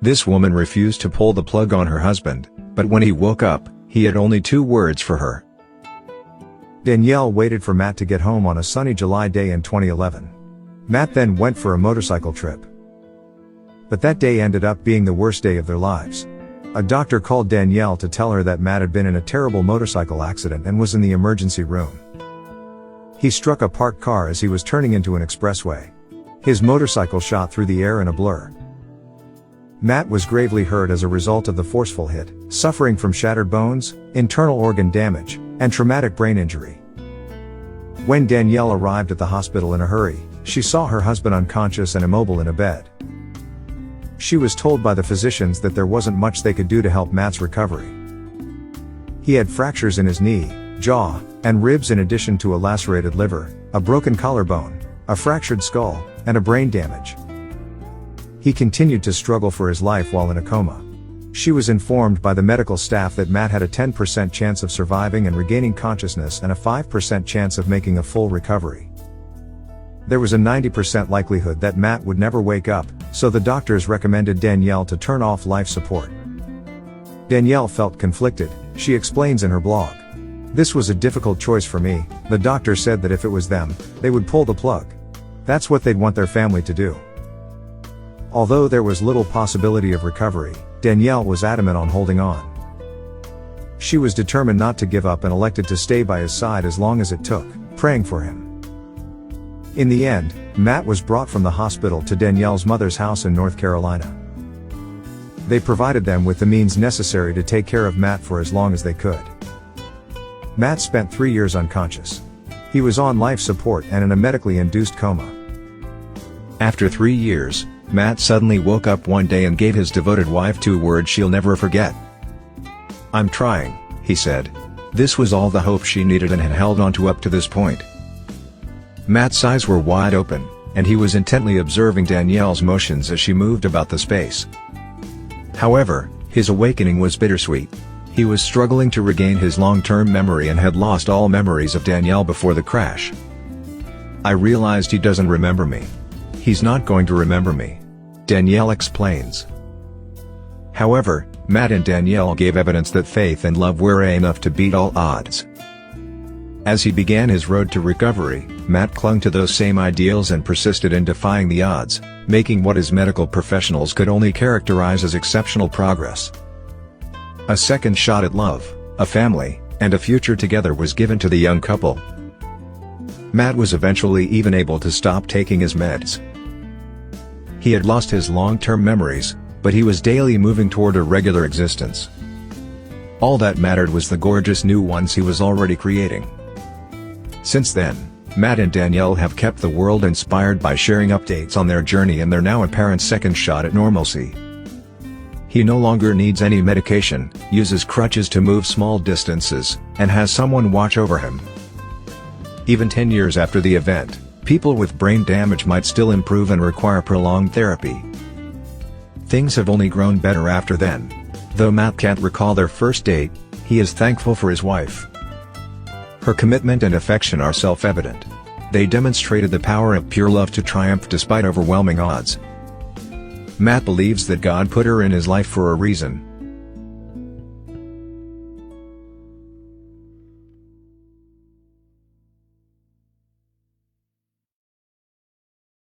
This woman refused to pull the plug on her husband, but when he woke up, he had only 2 words for her. Danielle waited for Matt to get home on a sunny July day in 2011. Matt then went for a motorcycle trip. But that day ended up being the worst day of their lives. A doctor called Danielle to tell her that Matt had been in a terrible motorcycle accident and was in the emergency room. He struck a parked car as he was turning into an expressway. His motorcycle shot through the air in a blur. Matt was gravely hurt as a result of the forceful hit, suffering from shattered bones, internal organ damage, and traumatic brain injury. When Danielle arrived at the hospital in a hurry, she saw her husband unconscious and immobile in a bed. She was told by the physicians that there wasn't much they could do to help Matt's recovery. He had fractures in his knee, jaw, and ribs in addition to a lacerated liver, a broken collarbone, a fractured skull, and a brain damage. He continued to struggle for his life while in a coma. She was informed by the medical staff that Matt had a 10% chance of surviving and regaining consciousness and a 5% chance of making a full recovery. There was a 90% likelihood that Matt would never wake up, so the doctors recommended Danielle to turn off life support. Danielle felt conflicted, she explains in her blog. "This was a difficult choice for me. The doctor said that if it was them, they would pull the plug. That's what they'd want their family to do." Although there was little possibility of recovery, Danielle was adamant on holding on. She was determined not to give up and elected to stay by his side as long as it took, praying for him. In the end, Matt was brought from the hospital to Danielle's mother's house in North Carolina. They provided them with the means necessary to take care of Matt for as long as they could. Matt spent 3 years unconscious. He was on life support and in a medically induced coma. After 3 years, Matt suddenly woke up one day and gave his devoted wife 2 words she'll never forget. "I'm trying," he said. This was all the hope she needed and had held on to up to this point. Matt's eyes were wide open, and he was intently observing Danielle's motions as she moved about the space. However, his awakening was bittersweet. He was struggling to regain his long-term memory and had lost all memories of Danielle before the crash. "I realized he doesn't remember me. He's not going to remember me," Danielle explains. However, Matt and Danielle gave evidence that faith and love were enough to beat all odds. As he began his road to recovery, Matt clung to those same ideals and persisted in defying the odds, making what his medical professionals could only characterize as exceptional progress. A second shot at love, a family, and a future together was given to the young couple. Matt was eventually even able to stop taking his meds. He had lost his long-term memories, but he was daily moving toward a regular existence. All that mattered was the gorgeous new ones he was already creating. Since then, Matt and Danielle have kept the world inspired by sharing updates on their journey and their now apparent second shot at normalcy. He no longer needs any medication, uses crutches to move small distances, and has someone watch over him. Even 10 years after the event, people with brain damage might still improve and require prolonged therapy. Things have only grown better after then. Though Matt can't recall their first date, he is thankful for his wife. Her commitment and affection are self-evident. They demonstrated the power of pure love to triumph despite overwhelming odds. Matt believes that God put her in his life for a reason,